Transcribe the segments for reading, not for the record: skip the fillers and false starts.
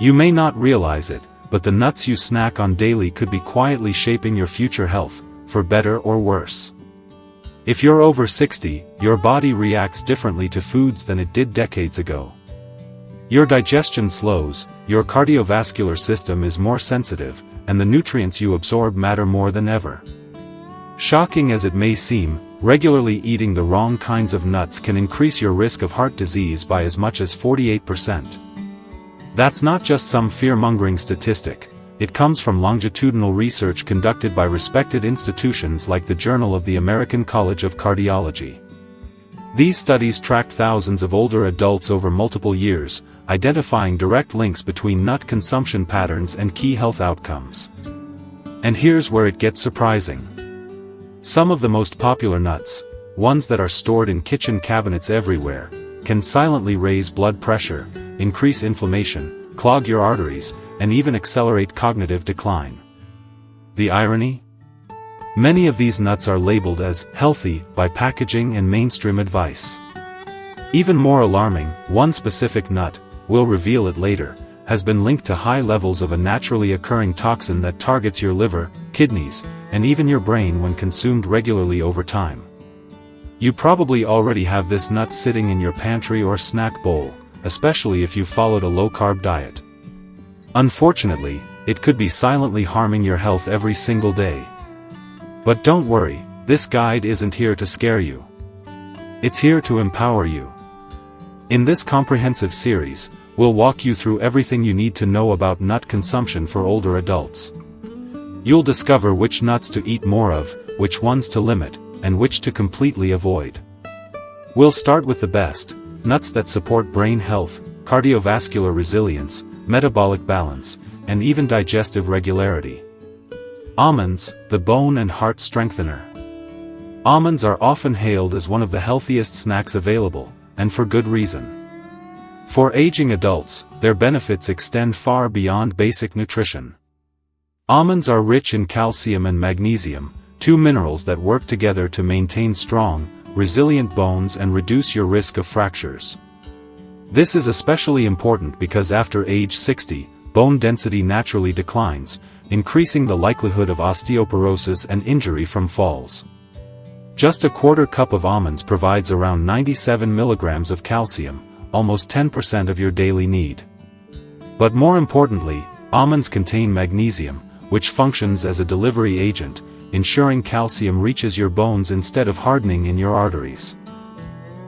You may not realize it, but the nuts you snack on daily could be quietly shaping your future health, for better or worse. If you're over 60, your body reacts differently to foods than it did decades ago. Your digestion slows, your cardiovascular system is more sensitive, and the nutrients you absorb matter more than ever. Shocking as it may seem, regularly eating the wrong kinds of nuts can increase your risk of heart disease by as much as 48%. That's not just some fear-mongering statistic, it comes from longitudinal research conducted by respected institutions like the Journal of the American College of Cardiology. These studies tracked thousands of older adults over multiple years, identifying direct links between nut consumption patterns and key health outcomes. And here's where it gets surprising. Some of the most popular nuts, ones that are stored in kitchen cabinets everywhere, can silently raise blood pressure, increase inflammation, clog your arteries, and even accelerate cognitive decline. The irony? Many of these nuts are labeled as healthy by packaging and mainstream advice. Even more alarming, one specific nut, we'll reveal it later, has been linked to high levels of a naturally occurring toxin that targets your liver, kidneys, and even your brain when consumed regularly over time. You probably already have this nut sitting in your pantry or snack bowl, especially if you followed a low-carb diet. Unfortunately, it could be silently harming your health every single day. But don't worry, this guide isn't here to scare you. It's here to empower you. In this comprehensive series, we'll walk you through everything you need to know about nut consumption for older adults. You'll discover which nuts to eat more of, which ones to limit, and which to completely avoid. We'll start with the best, nuts that support brain health, cardiovascular resilience, metabolic balance, and even digestive regularity. Almonds, the bone and heart strengthener. Almonds are often hailed as one of the healthiest snacks available, and for good reason. For aging adults, their benefits extend far beyond basic nutrition. Almonds are rich in calcium and magnesium, two minerals that work together to maintain strong, resilient bones and reduce your risk of fractures. This is especially important because after age 60, bone density naturally declines, increasing the likelihood of osteoporosis and injury from falls. Just a quarter cup of almonds provides around 97 milligrams of calcium, almost 10% of your daily need. But more importantly, almonds contain magnesium, which functions as a delivery agent, ensuring calcium reaches your bones instead of hardening in your arteries.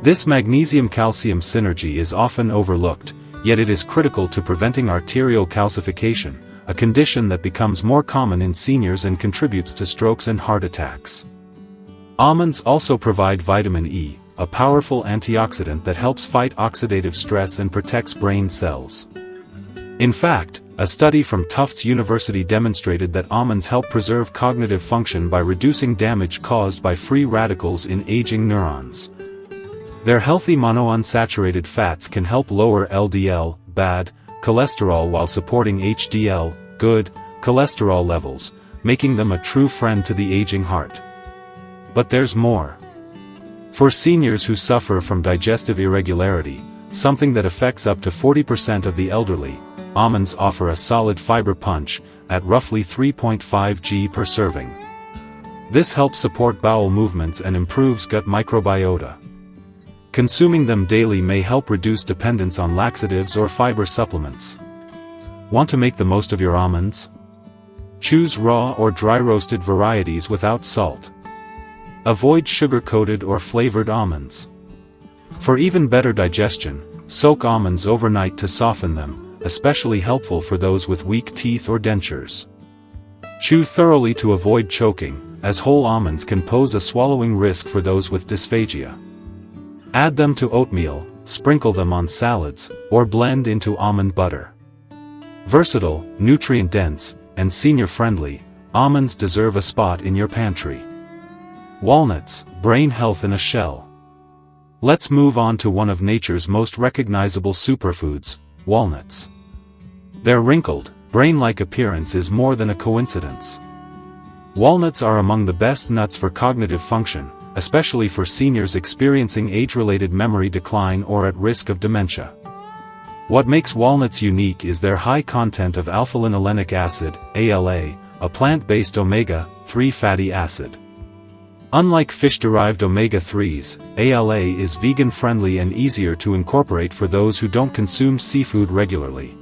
This magnesium-calcium synergy is often overlooked, yet it is critical to preventing arterial calcification, a condition that becomes more common in seniors and contributes to strokes and heart attacks. Almonds also provide vitamin E, a powerful antioxidant that helps fight oxidative stress and protects brain cells. In fact, a study from Tufts University demonstrated that almonds help preserve cognitive function by reducing damage caused by free radicals in aging neurons. Their healthy monounsaturated fats can help lower LDL, bad, cholesterol while supporting HDL, good, cholesterol levels, making them a true friend to the aging heart. But there's more. For seniors who suffer from digestive irregularity, something that affects up to 40% of the elderly, almonds offer a solid fiber punch, at roughly 3.5 g per serving. This helps support bowel movements and improves gut microbiota. Consuming them daily may help reduce dependence on laxatives or fiber supplements. Want to make the most of your almonds? Choose raw or dry-roasted varieties without salt. Avoid sugar-coated or flavored almonds. For even better digestion, soak almonds overnight to soften them, especially helpful for those with weak teeth or dentures. Chew thoroughly to avoid choking, as whole almonds can pose a swallowing risk for those with dysphagia. Add them to oatmeal, sprinkle them on salads, or blend into almond butter. Versatile, nutrient-dense, and senior-friendly, almonds deserve a spot in your pantry. Walnuts, brain health in a shell. Let's move on to one of nature's most recognizable superfoods, walnuts. Their wrinkled, brain-like appearance is more than a coincidence. Walnuts are among the best nuts for cognitive function, especially for seniors experiencing age-related memory decline or at risk of dementia. What makes walnuts unique is their high content of alpha-linolenic acid, ALA, a plant-based omega-3 fatty acid. Unlike fish-derived omega-3s, ALA is vegan-friendly and easier to incorporate for those who don't consume seafood regularly.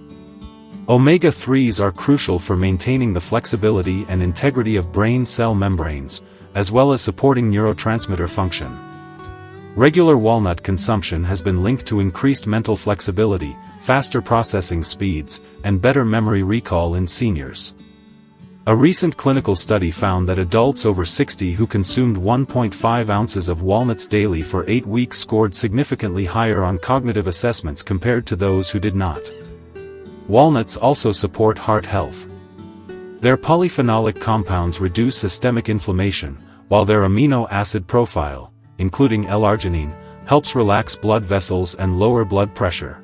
Omega-3s are crucial for maintaining the flexibility and integrity of brain cell membranes, as well as supporting neurotransmitter function. Regular walnut consumption has been linked to increased mental flexibility, faster processing speeds, and better memory recall in seniors. A recent clinical study found that adults over 60 who consumed 1.5 ounces of walnuts daily for 8 weeks scored significantly higher on cognitive assessments compared to those who did not. Walnuts also support heart health. Their polyphenolic compounds reduce systemic inflammation, while their amino acid profile, including L-arginine, helps relax blood vessels and lower blood pressure.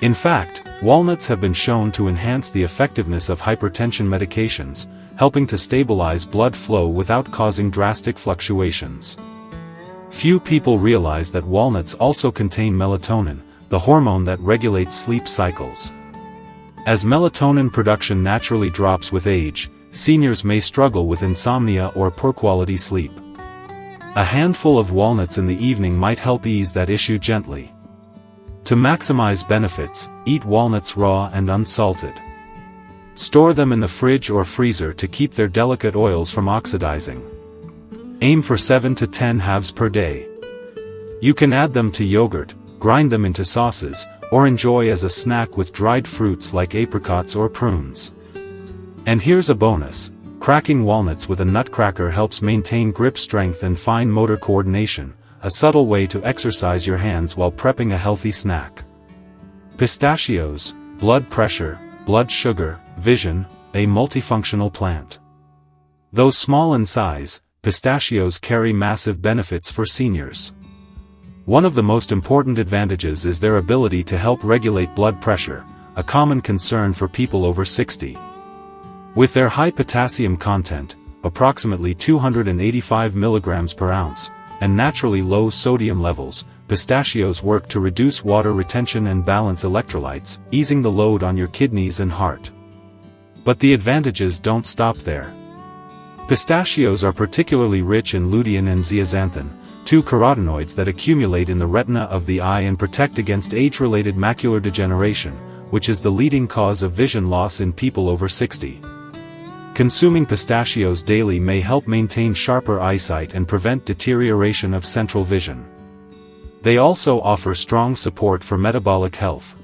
In fact, walnuts have been shown to enhance the effectiveness of hypertension medications, helping to stabilize blood flow without causing drastic fluctuations. Few people realize that walnuts also contain melatonin, the hormone that regulates sleep cycles. As melatonin production naturally drops with age, seniors may struggle with insomnia or poor quality sleep. A handful of walnuts in the evening might help ease that issue gently. To maximize benefits, eat walnuts raw and unsalted. Store them in the fridge or freezer to keep their delicate oils from oxidizing. Aim for 7 to 10 halves per day. You can add them to yogurt, grind them into sauces, or enjoy as a snack with dried fruits like apricots or prunes. And here's a bonus: cracking walnuts with a nutcracker helps maintain grip strength and fine motor coordination, a subtle way to exercise your hands while prepping a healthy snack. Pistachios, blood pressure, blood sugar, vision, a multifunctional plant. Though small in size, pistachios carry massive benefits for seniors. One of the most important advantages is their ability to help regulate blood pressure, a common concern for people over 60. With their high potassium content, approximately 285 mg per ounce, and naturally low sodium levels, pistachios work to reduce water retention and balance electrolytes, easing the load on your kidneys and heart. But the advantages don't stop there. Pistachios are particularly rich in lutein and zeaxanthin, two carotenoids that accumulate in the retina of the eye and protect against age-related macular degeneration, which is the leading cause of vision loss in people over 60. Consuming pistachios daily may help maintain sharper eyesight and prevent deterioration of central vision. They also offer strong support for metabolic health.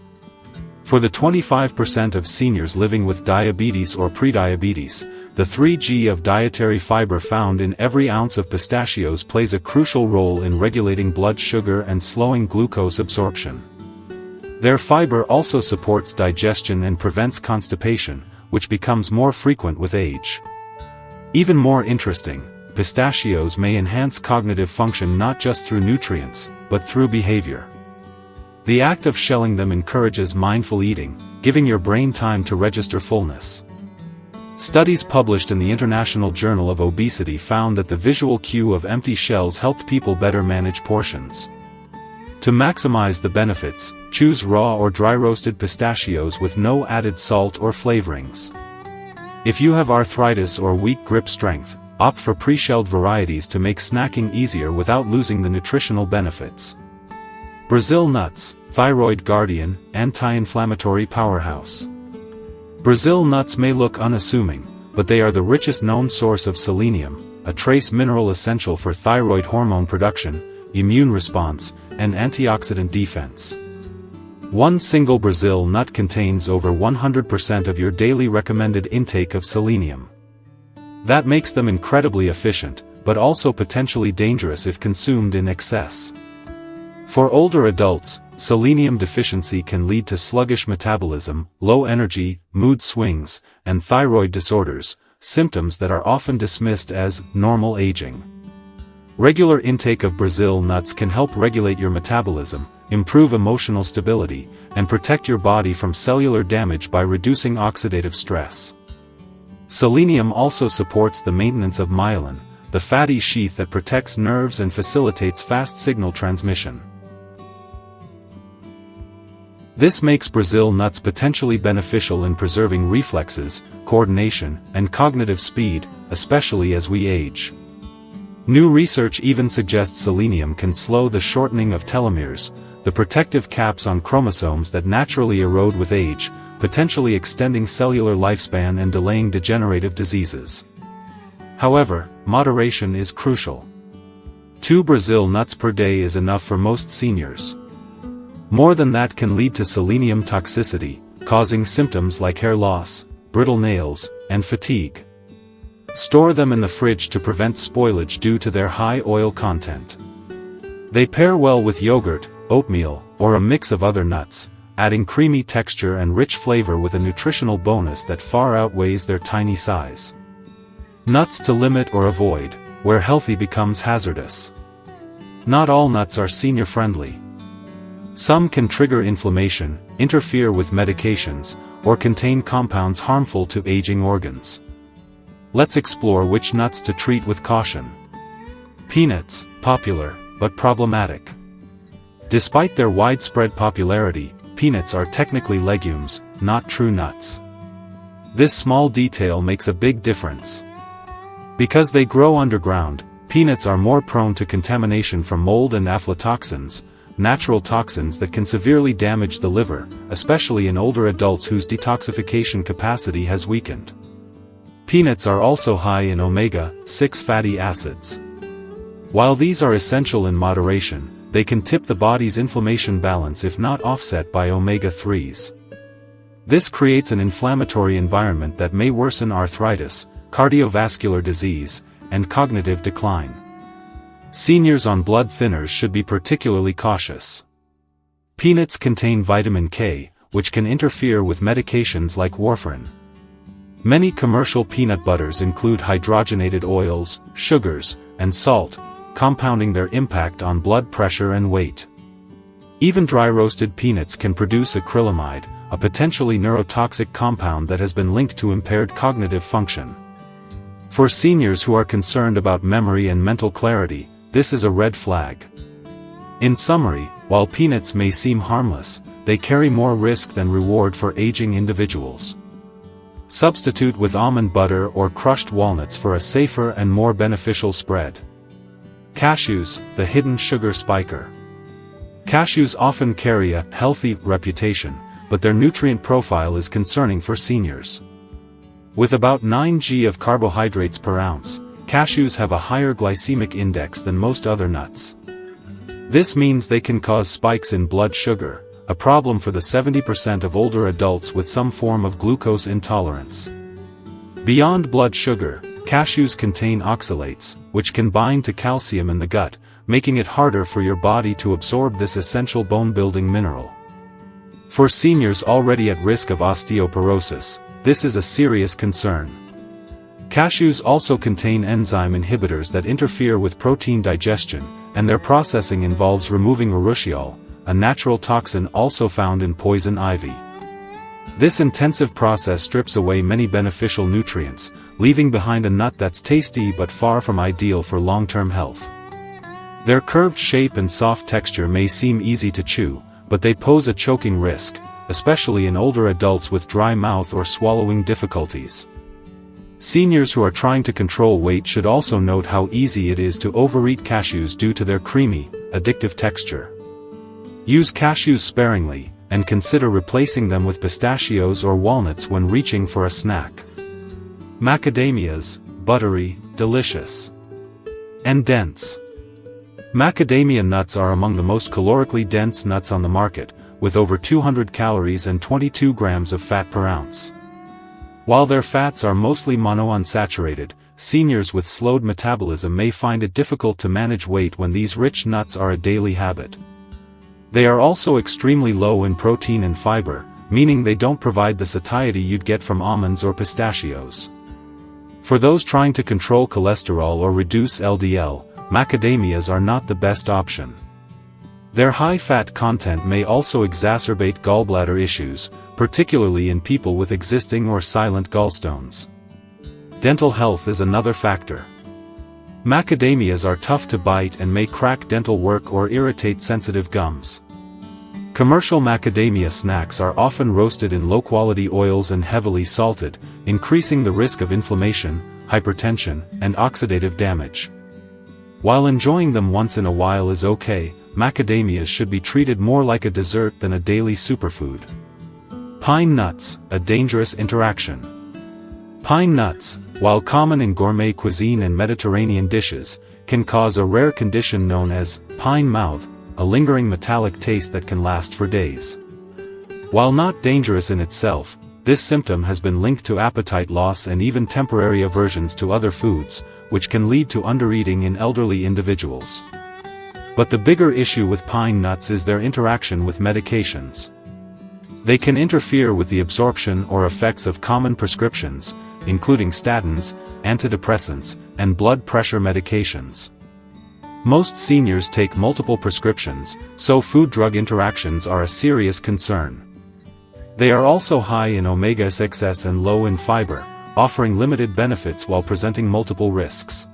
For the 25% of seniors living with diabetes or prediabetes, the 3G of dietary fiber found in every ounce of pistachios plays a crucial role in regulating blood sugar and slowing glucose absorption. Their fiber also supports digestion and prevents constipation, which becomes more frequent with age. Even more interesting, pistachios may enhance cognitive function not just through nutrients, but through behavior. The act of shelling them encourages mindful eating, giving your brain time to register fullness. Studies published in the International Journal of Obesity found that the visual cue of empty shells helped people better manage portions. To maximize the benefits, choose raw or dry-roasted pistachios with no added salt or flavorings. If you have arthritis or weak grip strength, opt for pre-shelled varieties to make snacking easier without losing the nutritional benefits. Brazil nuts, thyroid guardian, anti-inflammatory powerhouse. Brazil nuts may look unassuming, but they are the richest known source of selenium, a trace mineral essential for thyroid hormone production, immune response, and antioxidant defense. One single Brazil nut contains over 100% of your daily recommended intake of selenium. That makes them incredibly efficient, but also potentially dangerous if consumed in excess. For older adults, selenium deficiency can lead to sluggish metabolism, low energy, mood swings, and thyroid disorders, symptoms that are often dismissed as normal aging. Regular intake of Brazil nuts can help regulate your metabolism, improve emotional stability, and protect your body from cellular damage by reducing oxidative stress. Selenium also supports the maintenance of myelin, the fatty sheath that protects nerves and facilitates fast signal transmission. This makes Brazil nuts potentially beneficial in preserving reflexes, coordination, and cognitive speed, especially as we age. New research even suggests selenium can slow the shortening of telomeres, the protective caps on chromosomes that naturally erode with age, potentially extending cellular lifespan and delaying degenerative diseases. However, moderation is crucial. 2 Brazil nuts per day is enough for most seniors. More than that can lead to selenium toxicity, causing symptoms like hair loss, brittle nails, and fatigue. Store them in the fridge to prevent spoilage due to their high oil content. They pair well with yogurt, oatmeal, or a mix of other nuts, adding creamy texture and rich flavor with a nutritional bonus that far outweighs their tiny size. Nuts to limit or avoid, where healthy becomes hazardous. Not all nuts are senior-friendly. Some can trigger inflammation, interfere with medications, or contain compounds harmful to aging organs. Let's explore which nuts to treat with caution. Peanuts, popular, but problematic. Despite their widespread popularity, peanuts are technically legumes, not true nuts. This small detail makes a big difference. Because they grow underground, peanuts are more prone to contamination from mold and aflatoxins, natural toxins that can severely damage the liver, especially in older adults whose detoxification capacity has weakened. Peanuts are also high in omega-6 fatty acids. While these are essential in moderation, they can tip the body's inflammation balance if not offset by omega-3s. This creates an inflammatory environment that may worsen arthritis, cardiovascular disease, and cognitive decline. Seniors on blood thinners should be particularly cautious. Peanuts contain vitamin K, which can interfere with medications like warfarin. Many commercial peanut butters include hydrogenated oils, sugars, and salt, compounding their impact on blood pressure and weight. Even dry-roasted peanuts can produce acrylamide, a potentially neurotoxic compound that has been linked to impaired cognitive function. For seniors who are concerned about memory and mental clarity, this is a red flag. In summary, while peanuts may seem harmless, they carry more risk than reward for aging individuals. Substitute with almond butter or crushed walnuts for a safer and more beneficial spread. Cashews, the hidden sugar spiker. Cashews often carry a healthy reputation, but their nutrient profile is concerning for seniors. With about 9 g of carbohydrates per ounce, cashews have a higher glycemic index than most other nuts. This means they can cause spikes in blood sugar, a problem for the 70% of older adults with some form of glucose intolerance. Beyond blood sugar, cashews contain oxalates, which can bind to calcium in the gut, making it harder for your body to absorb this essential bone-building mineral. For seniors already at risk of osteoporosis, this is a serious concern. Cashews also contain enzyme inhibitors that interfere with protein digestion, and their processing involves removing urushiol, a natural toxin also found in poison ivy. This intensive process strips away many beneficial nutrients, leaving behind a nut that's tasty but far from ideal for long-term health. Their curved shape and soft texture may seem easy to chew, but they pose a choking risk, especially in older adults with dry mouth or swallowing difficulties. Seniors who are trying to control weight should also note how easy it is to overeat cashews due to their creamy, addictive texture. Use cashews sparingly, and consider replacing them with pistachios or walnuts when reaching for a snack. Macadamias, buttery, delicious, and dense. Macadamia nuts are among the most calorically dense nuts on the market, with over 200 calories and 22 grams of fat per ounce. While their fats are mostly monounsaturated, seniors with slowed metabolism may find it difficult to manage weight when these rich nuts are a daily habit. They are also extremely low in protein and fiber, meaning they don't provide the satiety you'd get from almonds or pistachios. For those trying to control cholesterol or reduce LDL, macadamias are not the best option. Their high fat content may also exacerbate gallbladder issues, particularly in people with existing or silent gallstones. Dental health is another factor. Macadamias are tough to bite and may crack dental work or irritate sensitive gums. Commercial macadamia snacks are often roasted in low-quality oils and heavily salted, increasing the risk of inflammation, hypertension, and oxidative damage. While enjoying them once in a while is okay, macadamias should be treated more like a dessert than a daily superfood. Pine nuts, a dangerous interaction. Pine nuts, while common in gourmet cuisine and Mediterranean dishes, can cause a rare condition known as pine mouth, a lingering metallic taste that can last for days. While not dangerous in itself, this symptom has been linked to appetite loss and even temporary aversions to other foods, which can lead to undereating in elderly individuals. But the bigger issue with pine nuts is their interaction with medications. They can interfere with the absorption or effects of common prescriptions, including statins, antidepressants, and blood pressure medications. Most seniors take multiple prescriptions, so food-drug interactions are a serious concern. They are also high in omega-6 and low in fiber, offering limited benefits while presenting multiple risks.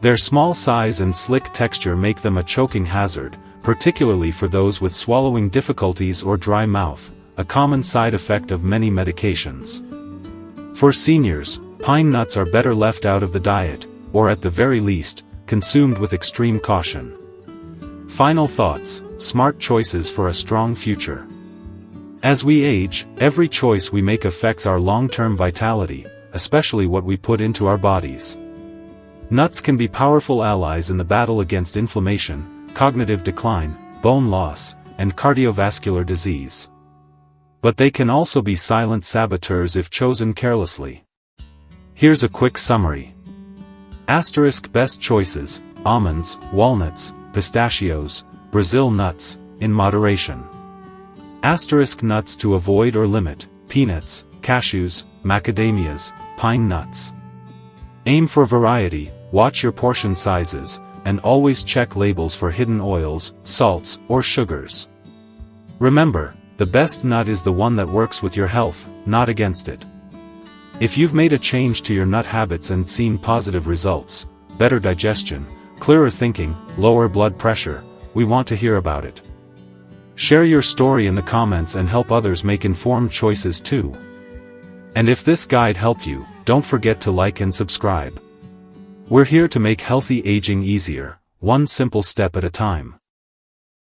Their small size and slick texture make them a choking hazard, particularly for those with swallowing difficulties or dry mouth, a common side effect of many medications. For seniors, pine nuts are better left out of the diet, or at the very least, consumed with extreme caution. Final thoughts: smart choices for a strong future. As we age, every choice we make affects our long-term vitality, especially what we put into our bodies. Nuts can be powerful allies in the battle against inflammation, cognitive decline, bone loss, and cardiovascular disease. But they can also be silent saboteurs if chosen carelessly. Here's a quick summary. Best choices: almonds, walnuts, pistachios, Brazil nuts, in moderation. Nuts to avoid or limit: peanuts, cashews, macadamias, pine nuts. Aim for variety, watch your portion sizes, and always check labels for hidden oils, salts, or sugars. Remember, the best nut is the one that works with your health, not against it. If you've made a change to your nut habits and seen positive results, better digestion, clearer thinking, lower blood pressure, we want to hear about it. Share your story in the comments and help others make informed choices too. And if this guide helped you, don't forget to like and subscribe. We're here to make healthy aging easier, one simple step at a time.